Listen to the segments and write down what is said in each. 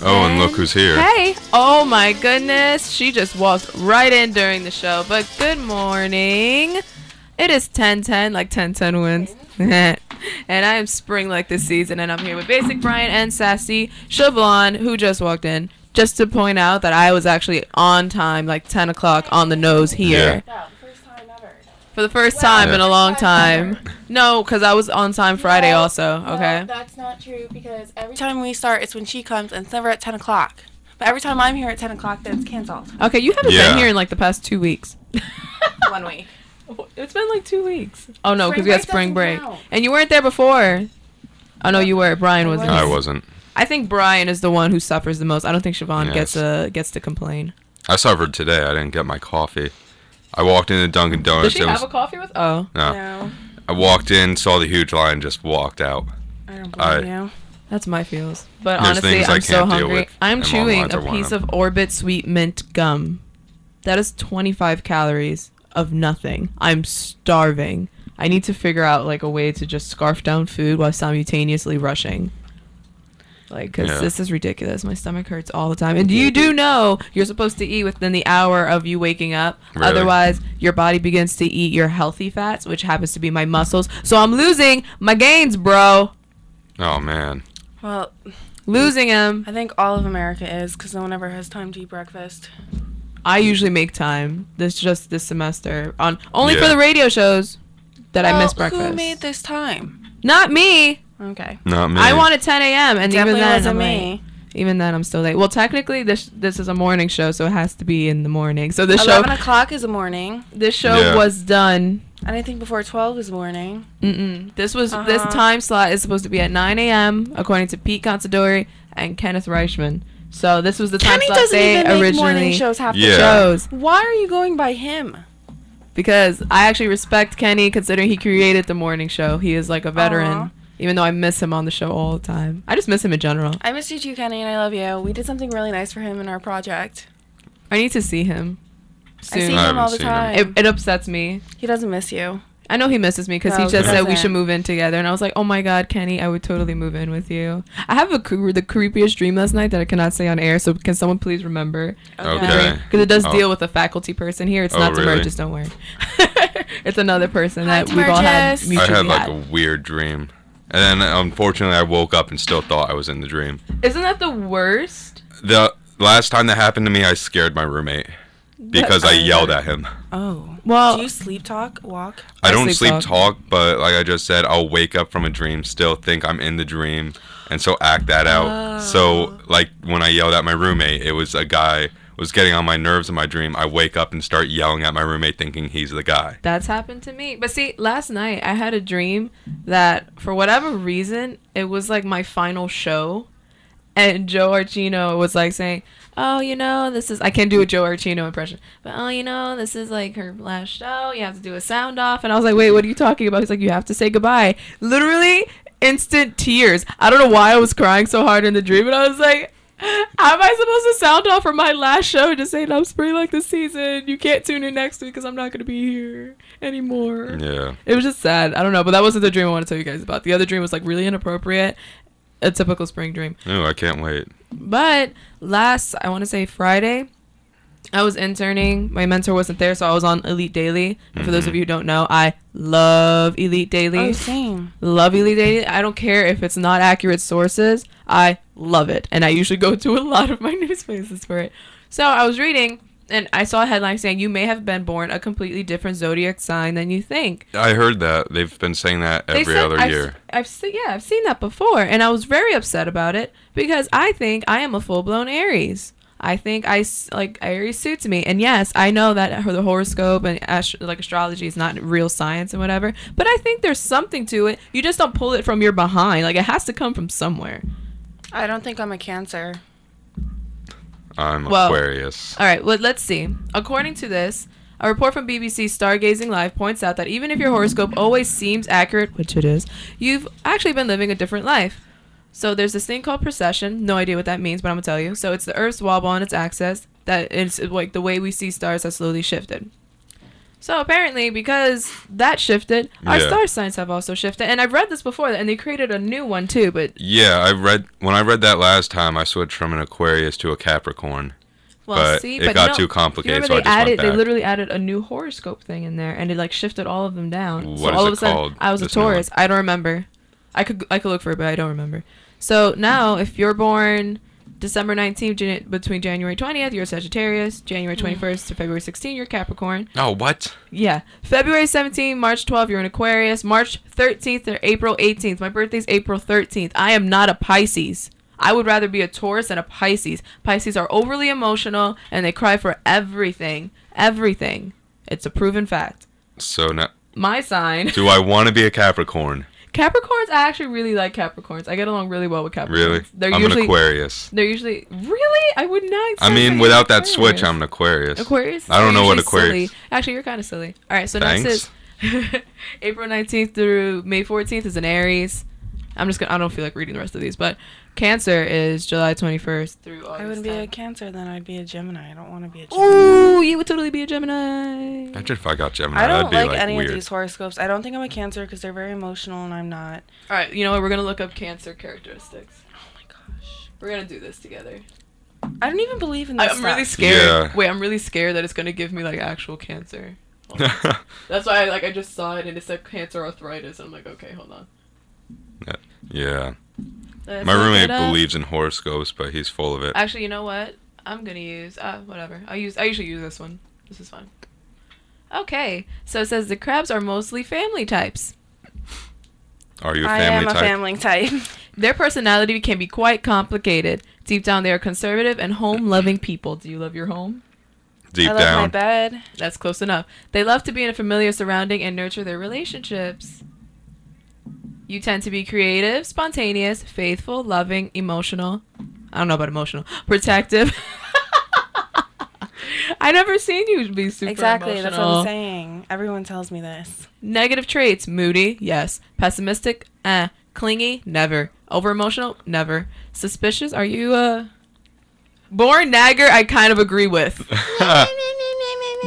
Oh, and look who's here. Hey! Oh my goodness, she just walked right in during the show. But good morning. It is 10:10, like 10:10 wins. And I am spring like this season, and I'm here with Basic Brian and Sassy Siobhan, who just walked in. Just to point out that I was actually on time, like 10 o'clock on the nose here. Yeah. For the first time in a long time. No, because I was on time Friday also, okay? No, that's not true, because every time we start, it's when she comes, and it's never at 10 o'clock. But every time I'm here at 10 o'clock, then it's canceled. Okay, you haven't been here in like the past 2 weeks. 1 week. It's been like 2 weeks. Oh, no, because we had spring break. Count. And you weren't there before. Oh, no, you were. Brian wasn't. I wasn't. I think Brian is the one who suffers the most. I don't think Siobhan gets to complain. I suffered today. I didn't get my coffee. I walked into Dunkin' Donuts. Did she have a coffee with? Oh. No. I walked in, saw the huge line, just walked out. I don't blame you. That's my feels. But There's honestly, things I I'm so can't deal hungry. with, I'm and chewing lines a are one piece of of Orbit Sweet Mint gum. That is 25 calories of nothing. I'm starving. I need to figure out like a way to just scarf down food while simultaneously rushing. Like, because this is ridiculous. My stomach hurts all the time. And you do know you're supposed to eat within the hour of you waking up. Really? Otherwise, your body begins to eat your healthy fats, which happens to be my muscles. So I'm losing my gains, bro. Oh, man. Well, Losing them. I think all of America is, because no one ever has time to eat breakfast. I usually make time. This semester. Only for the radio shows that I miss breakfast. Who made this time? Not me. Okay. Not me. I wanted 10 a.m. and Definitely even then wasn't I'm me. late. Even then I'm still late. Well, technically this is a morning show, so it has to be in the morning. So this 11 o'clock is a morning. This show was done. Anything before 12 is morning. This time slot is supposed to be at 9 a.m. according to Pete Considori and Kenneth Reichman. So this was the time Kenny slot doesn't they even make originally morning shows half the shows. Why are you going by him? Because I actually respect Kenny considering he created the morning show. He is like a veteran. Even though I miss him on the show all the time. I just miss him in general. I miss you too, Kenny, and I love you. We did something really nice for him in our project. I need to see him soon. I see him all the time. It upsets me. He doesn't miss you. I know he misses me because he No, just he said we doesn't. should move in together. And I was like, oh my God, Kenny, I would totally move in with you. I have the creepiest dream last night that I cannot say on air. So can someone please remember? Okay. Because it does deal with a faculty person here. It's not really? Demergis, don't worry. It's another person Hi, that we've all had Demergis. mutually I had like a weird dream. And then, unfortunately, I woke up and still thought I was in the dream. Isn't that the worst? The last time that happened to me, I scared my roommate because I yelled at him. Oh. Well, do you sleep walk? I don't sleep sleep talk, but like I just said, I'll wake up from a dream, still think I'm in the dream, and so act that out. So, like, when I yelled at my roommate, it was a guy was getting on my nerves in my dream. I wake up and start yelling at my roommate thinking he's the guy. That's happened to me. But see, last night I had a dream that for whatever reason, it was like my final show. And Joe Archino was like saying, oh, this is, I can't do a Joe Archino impression, but this is like her last show. You have to do a sound off. And I was like, wait, what are you talking about? He's like, you have to say goodbye. Literally instant tears. I don't know why I was crying so hard in the dream. And I was like, how am I supposed to sound off for my last show to say I'm spring like this season? You can't tune in next week because I'm not going to be here anymore. Yeah. It was just sad. I don't know, but that wasn't the dream I want to tell you guys about. The other dream was like really inappropriate. A typical spring dream. Oh, I can't wait. But I want to say Friday, I was interning. My mentor wasn't there, so I was on Elite Daily. And for those of you who don't know, I love Elite Daily. Oh, same. Love Elite Daily. I don't care if it's not accurate sources. I love it. And I usually go to a lot of my news places for it. So I was reading, and I saw a headline saying, you may have been born a completely different zodiac sign than you think. I heard that. They've been saying that every other year. I've seen that before. And I was very upset about it because I think I am a full-blown Aries. I think Aries suits me. And yes, I know that the horoscope and astrology is not real science and whatever, but I think there's something to it. You just don't pull it from your behind. Like, it has to come from somewhere. I don't think I'm a Cancer. I'm Aquarius. All right, well, let's see. According to this, a report from BBC Stargazing Live points out that even if your horoscope always seems accurate, which it is, you've actually been living a different life. So there's this thing called precession. No idea what that means, but I'm going to tell you. So it's the Earth's wobble on its axis. That it's like the way we see stars has slowly shifted. So apparently, because that shifted, our Yeah. star signs have also shifted. And I've read this before, and they created a new one too. But Yeah, when I read that last time, I switched from an Aquarius to a Capricorn. well, But see, it but got you know, too complicated, you so I remember just they went added, they back. literally added a new horoscope thing in there, and it like shifted all of them down. What so is all it of a sudden, called, I was a this new one? Taurus. I don't remember. I could look for it, but I don't remember. So now, if you're born December 19th, between January 20th, you're a Sagittarius. January 21st to February 16th, you're Capricorn. Oh, what? Yeah. February 17th, March 12th, you're an Aquarius. March 13th to April 18th. My birthday's April 13th. I am not a Pisces. I would rather be a Taurus than a Pisces. Pisces are overly emotional and they cry for everything. Everything. It's a proven fact. So now, My sign. do I want to be a Capricorn? Capricorns, I actually really like Capricorns. I get along really well with Capricorns. Really? They're I'm usually, an Aquarius. They're usually, really? I would not I say mean, you're without an that switch, Aquarius. I'm an Aquarius. Aquarius? I don't know what Usually Aquarius. silly. Actually, you're kind of silly. All right, so Thanks. next is April 19th through May 14th is an Aries. I don't feel like reading the rest of these, but Cancer is July 21st through August. I wouldn't be a 10th. Cancer, then I'd be a Gemini. I don't want to be a Gemini. Ooh, you would totally be a Gemini. Imagine if I got Gemini. I don't That'd be like like any weird. of these horoscopes. I don't think I'm a Cancer because they're very emotional and I'm not. All right, you know what? We're going to look up Cancer characteristics. Oh my gosh. We're going to do this together. I don't even believe in this I'm really stuff. scared. Yeah. Wait, I'm really scared that it's going to give me like actual cancer. Hold on. That's why I just saw it and it said cancer arthritis. I'm like, okay, hold on. Yeah. Let's My look roommate it up. believes in horoscopes, but he's full of it. Actually, you know what? I'm gonna use whatever. I usually use this one. This is fine. Okay, so it says the crabs are mostly family types. Are you a I family am a type? family type. Their personality can be quite complicated. Deep down, they are conservative and home-loving people. Do you love your home? Deep I love my down. bed. That's close enough. They love to be in a familiar surrounding and nurture their relationships. You tend to be creative, spontaneous, faithful, loving, emotional. I don't know about emotional. Protective. I never seen you be super Exactly, emotional. that's what I'm saying. Everyone tells me this. Negative traits: moody, yes. Pessimistic, Clingy, never. Over emotional, never. Suspicious? Are you born nagger? I kind of agree with.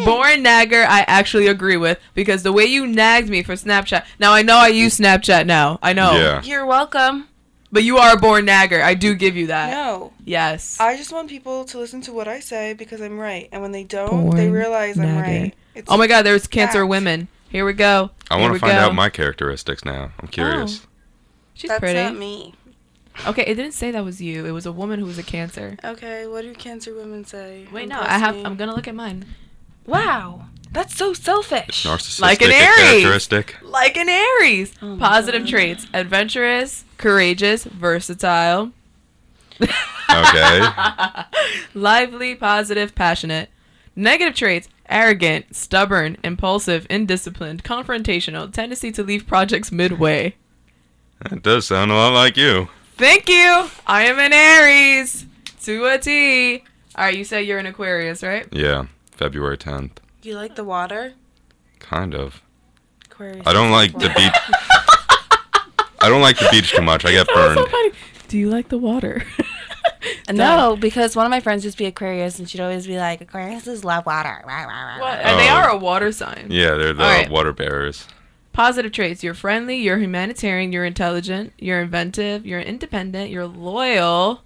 Born nagger, I actually agree with because the way you nagged me for Snapchat. Now I know I use Snapchat now. I know. Yeah. You're welcome. But you are a born nagger. I do give you that. No. Yes. I just want people to listen to what I say because I'm right. And when they don't, they Born realize I'm nagger. right. It's Oh my God, there's Cancer fact. women. Here we go. I Here want we to find go. out my characteristics now. I'm curious. She's That's pretty. not me. Okay, it didn't say that was you. It was a woman who was a Cancer. Okay, what do Cancer women say? Wait, no, Impress me. I'm gonna look at mine. Wow, that's so selfish. Narcissistic Like an Aries. characteristic. Like an Aries. Oh my Positive God. traits: adventurous, courageous, versatile. Okay. Lively, positive, passionate. Negative traits: arrogant, stubborn, impulsive, indisciplined, confrontational, tendency to leave projects midway. That does sound a lot like you. Thank you. I am an Aries to a T. All right, you say you're an Aquarius, right? Yeah. February 10th. You like the water? Kind of. Aquarius. I don't like the beach. I don't like the beach too much. I get That was so burned. funny. Do you like the water? No, because one of my friends used to be Aquarius, and she'd always be like, Aquariuses love water. What? And they Oh. are a water sign. Yeah, they're the All right. water bearers. Positive traits: you're friendly, you're humanitarian, you're intelligent, you're inventive, you're independent, you're loyal.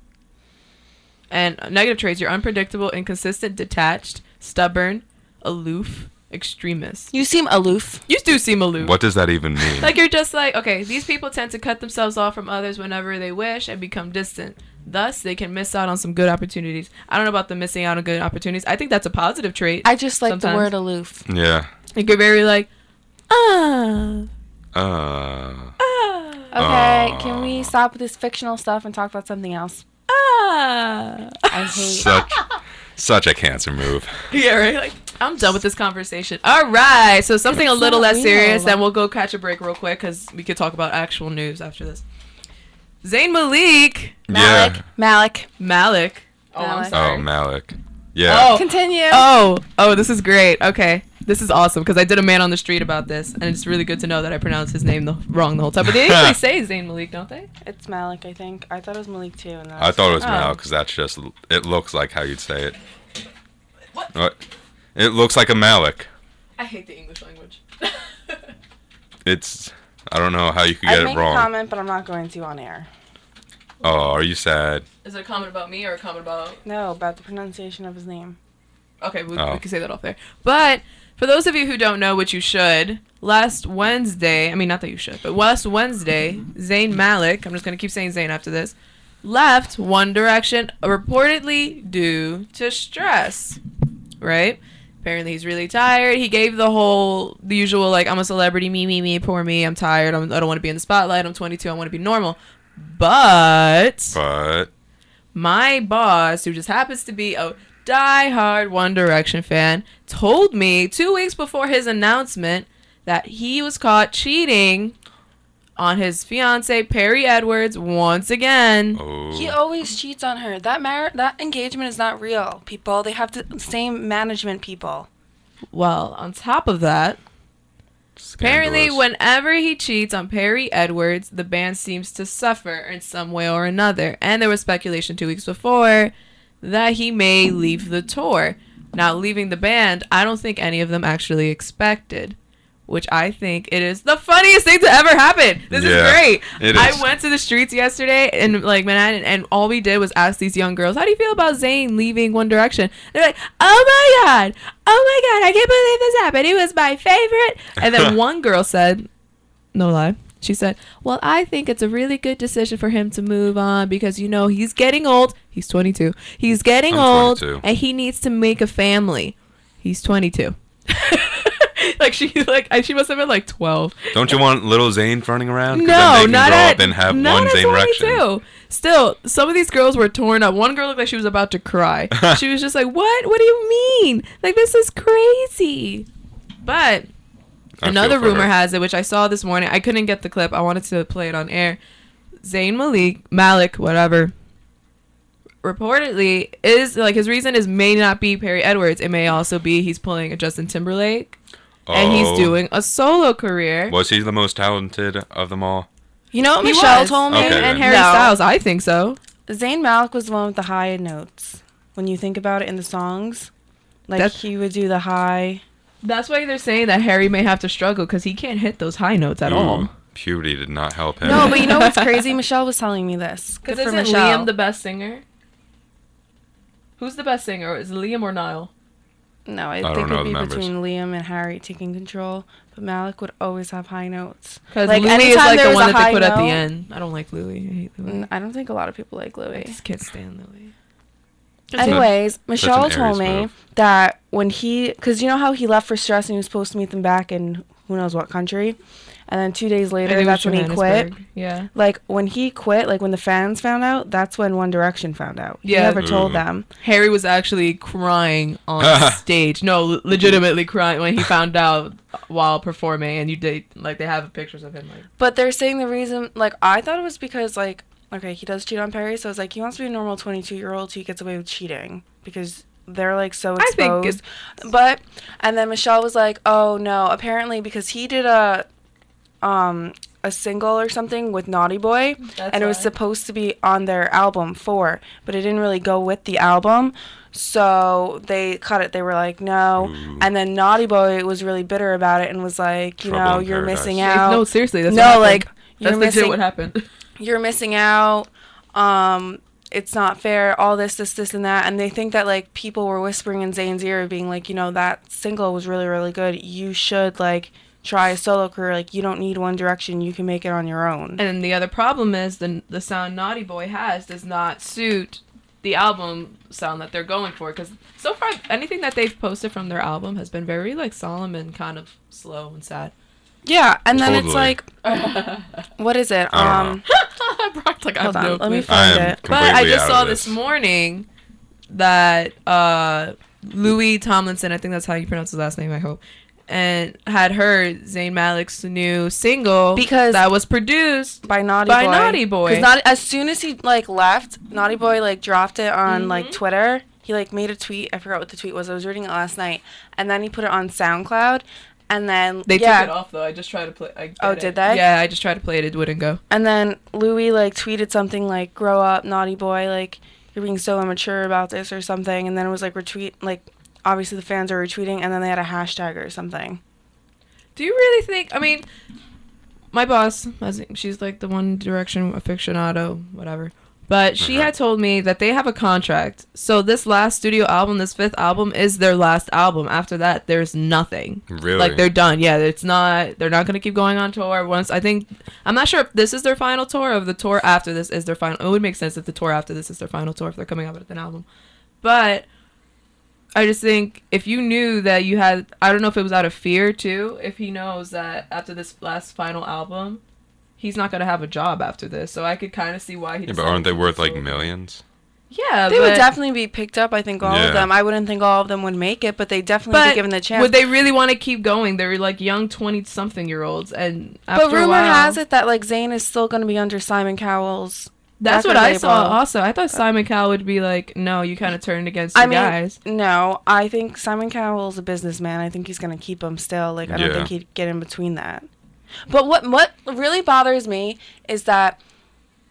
And negative traits: you're unpredictable, inconsistent, detached, stubborn, aloof, extremist. You seem aloof. You do seem aloof. What does that even mean? Like you're just like, okay, these people tend to cut themselves off from others whenever they wish and become distant. Thus, they can miss out on some good opportunities. I don't know about the missing out on good opportunities. I think that's a positive trait. I just like Sometimes. the word aloof. Yeah. Like you're very like, ah, Uh. ah, Okay, can we stop with this fictional stuff and talk about something else? ah. I hate. Such a Cancer move. Yeah, right. Like I'm done with this conversation. All right, so something a It's little not less serious, real. then we'll go catch a break real quick because we could talk about actual news after this. Zayn Malik, Malik. Yeah. Malik. Malik. Oh, I'm Malik. sorry. Oh, Malik. Yeah. Oh. Continue. Oh, this is great. Okay. This is awesome because I did a man on the street about this, and it's really good to know that I pronounced his name wrong the whole time. But they usually say Zayn Malik, don't they? It's Malik, I think. I thought it was Malik too. And I thought it was Oh. Malik because that's just, it looks like how you'd say it. What? It looks like a Malik. I hate the English language. It's, I don't know how you could get I'd it make wrong. a comment, but I'm not going to on air. Oh, are you sad? Is it a comment about me or a comment about... No, about the pronunciation of his name. Okay, we Oh. can say that off there. But for those of you who don't know, which you should, last Wednesday, I mean, not that you should, but last Wednesday, Zayn Malik, I'm just going to keep saying Zayn after this, left One Direction reportedly due to stress, right? Apparently he's really tired. He gave the usual, like, I'm a celebrity, me, poor me, I'm tired, I don't want to be in the spotlight, I'm 22, I want to be normal. But my boss, who just happens to be a die-hard One Direction fan, told me 2 weeks before his announcement that he was caught cheating on his fiancee Perry Edwards once again. Oh. He always cheats on her. That engagement is not real, people. They have the same management people. Well, on top of that, apparently Scandalous. whenever he cheats on Perry Edwards, the band seems to suffer in some way or another. And there was speculation 2 weeks before that he may leave the tour. Now, leaving the band, I don't think any of them actually expected, which I think it is the funniest thing to ever happen. This is great. It I is. went to the streets yesterday in like Manhattan, and all we did was ask these young girls, how do you feel about Zayn leaving One Direction? They're like, oh my god, I can't believe this happened. He was my favorite. And then one girl said, no lie, she said, well, I think it's a really good decision for him to move on because, you know, he's getting old. He's 22. He's getting I'm old 22. and he needs to make a family. He's 22. She must have been like 12. Don't you want little Zayn running around? 'Cause No, then they can not grow at up and have not one at Zayn erection. 22. Still, some of these girls were torn up. One girl looked like she was about to cry. She was just like, "What? What do you mean? Like this is crazy." But I another feel for rumor her. has it, which I saw this morning. I couldn't get the clip. I wanted to play it on air. Zayn Malik, whatever. Reportedly, is like his reason is may not be Perry Edwards. It may also be he's pulling a Justin Timberlake. And he's Oh. doing a solo career. Was he the most talented of them all? You know what He Michelle was. told me? Okay, and then. Harry No. Styles, I think so. Zayn Malik was the one with the high notes. When you think about it in the songs, like That's- he would do the high. That's why they're saying that Harry may have to struggle because he can't hit those high notes at all. Ooh, puberty did not help him. No, but you know what's crazy? Michelle was telling me this. Good Because for isn't Michelle. Liam the best singer? Who's the best singer? Is it Liam or Niall? No, I don't think know it'd the be members. between Liam and Harry taking control. But Malik would always have high notes. Because Like, Louis is anytime like there the was one a that they high put at the note- end. I don't like Louis. I hate Louis. I don't think a lot of people like I Louis. just can't stand Louis. Anyways, Michelle an told Aries me move. that when because you know how he left for stress and he was supposed to meet them back in who knows what country, and then 2 days I later, think it was that's when he quit. Johannesburg. Yeah. Like when he quit, like when the fans found out, that's when One Direction found out. He Yeah. never told Ooh. them. Harry was actually crying on stage. No, legitimately crying when he found out while performing. And they have pictures of him. Like, But they're saying the reason, like I thought it was because like okay, he does cheat on Perry, so it's like he wants to be a normal 22-year-old, so he gets away with cheating because they're like so I think exposed. But and then Michelle was like, "Oh no, apparently because he did a single or something with Naughty Boy, and it was supposed to be on their album 4, but it didn't really go with the album." So they cut it. They were like, no. Ooh. And then Naughty Boy was really bitter about it and was like, you Trouble know, in you're Paradise. missing Yeah, out. no, seriously. That's No, what happened. like, you're that's legit missing- what happened. You're missing out. It's not fair. All this, and that. And they think that, like, people were whispering in Zayn's ear being like, you know, that single was really, really good. You should, like, try a solo career. Like, you don't need One Direction. You can make it on your own. And the other problem is the sound Naughty Boy has does not suit the album sound that they're going for. Because so far, anything that they've posted from their album has been very, like, solemn and kind of slow and sad. Yeah, and then it's Totally. like, what is it? I don't Brock's like, I Hold have on, no let me clue. I find am it. But I completely just out saw of this morning that Louis Tomlinson, I think that's how you pronounce his last name, I hope, and had heard Zayn Malik's new single Because- that was produced By Naughty by Boy. Naughty Boy. Because as soon as he, like, left, Naughty Boy, like, dropped it on, like, Mhm. Twitter. He, like, made a tweet. I forgot what the tweet was. I was reading it last night. And then he put it on SoundCloud. And then, They yeah. took it off though. I just tried to play. Did they? Yeah, I just tried to play it. It wouldn't go. And then Louis, like, tweeted something like, grow up, Naughty Boy. Like, you're being so immature about this or something. And then it was, like, obviously the fans are retweeting, and then they had a hashtag or something. Do you really think? I mean, my boss, she's like the One Direction aficionado, whatever. But she had told me that they have a contract. So this last studio album, this 5th album, is their last album. After that, there's nothing. Really? Like, they're done. Yeah, it's not. They're not going to keep going on tour. I'm not sure if this is their final tour or if the tour after this is their final. It would make sense if the tour after this is their final tour if they're coming out with an album. But I just think if you knew that you had, I don't know if it was out of fear too, if he knows that after this last final album, he's not going to have a job after this. So I could kind of see why he. Yeah, but aren't they worth like millions? Yeah, they would definitely be picked up. I think all of them. I wouldn't think all of them would make it, but they definitely be given the chance. Would they really want to keep going? They're like young 20-something-year-olds, and after but rumor has it that like Zayn is still going to be under Simon Cowell's. That's what I saw. Also, I thought Simon Cowell would be like, no, you kind of turned against your guys. No, I think Simon Cowell's a businessman. I think he's going to keep him still. Like, I don't think he'd get in between that. But what really bothers me is that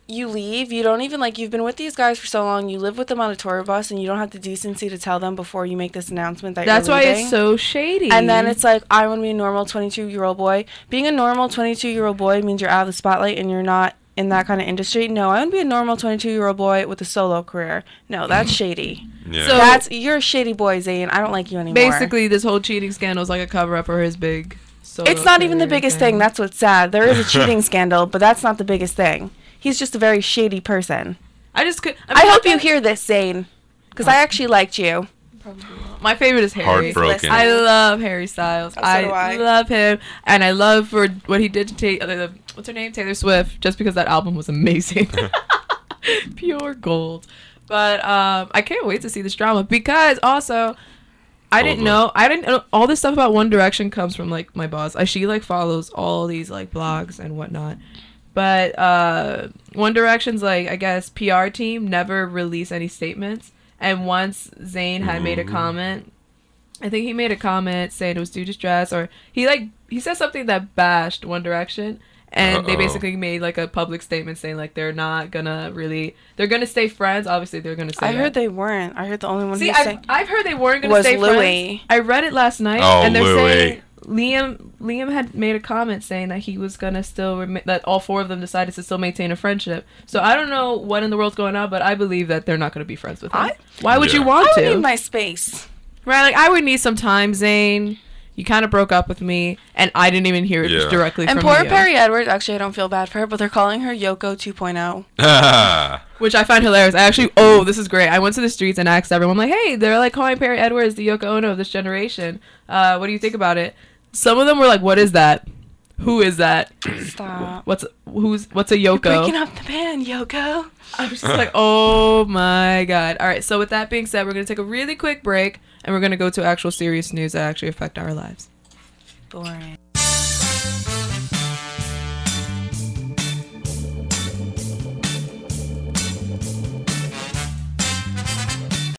you leave. You don't even, like, you've been with these guys for so long. You live with them on a tour bus, and you don't have the decency to tell them before you make this announcement that That's you're leaving. why it's so shady. And then it's like, I want to be a normal 22-year-old boy. Being a normal 22-year-old boy means you're out of the spotlight and you're not in that kind of industry. No, I want to be a normal 22-year-old boy with a solo career. No, that's shady. Yeah. So you're a shady boy, Zayn. I don't like you anymore. Basically, this whole cheating scandal is like a cover-up for his big solo It's not even the biggest thing. That's what's sad. There is a cheating scandal, but that's not the biggest thing. He's just a very shady person. I hope you hear this, Zayn, because I actually liked you. My favorite is Harry. Heartbroken. I love Harry Styles. So do I love him, and I love for what he did to what's her name, Taylor Swift, just because that album was amazing, pure gold. But I can't wait to see this drama because also I didn't know all this stuff about One Direction comes from like my boss. She like follows all these like blogs and whatnot. But One Direction's like I guess PR team never released any statements. And once Zayn had made a comment, I think he made a comment saying it was due to stress, or he said something that bashed One Direction, and they basically made like a public statement saying like they're gonna stay friends. Obviously, they're gonna say. I heard they weren't. I heard the only one. I've heard they weren't gonna stay friends. I read it last night, and they're saying Liam had made a comment saying that he was gonna that all 4 of them decided to still maintain a friendship. So I don't know what in the world's going on, but I believe that they're not gonna be friends with him. Why would you want to? I would need my space. Right, like I would need some time, Zayn. You kind of broke up with me, and I didn't even hear it directly from you. And poor Perry Edwards, actually, I don't feel bad for her, but they're calling her Yoko 2.0. Which I find hilarious. This is great. I went to the streets and asked everyone, like, hey, they're like calling Perry Edwards the Yoko Ono of this generation. What do you think about it? Some of them were like, what is that? Who is that? Stop. What's a Yoko? You're breaking up the band, Yoko. I was just like, oh my god. All right, so with that being said, we're going to take a really quick break, and we're going to go to actual serious news that actually affect our lives. Boring.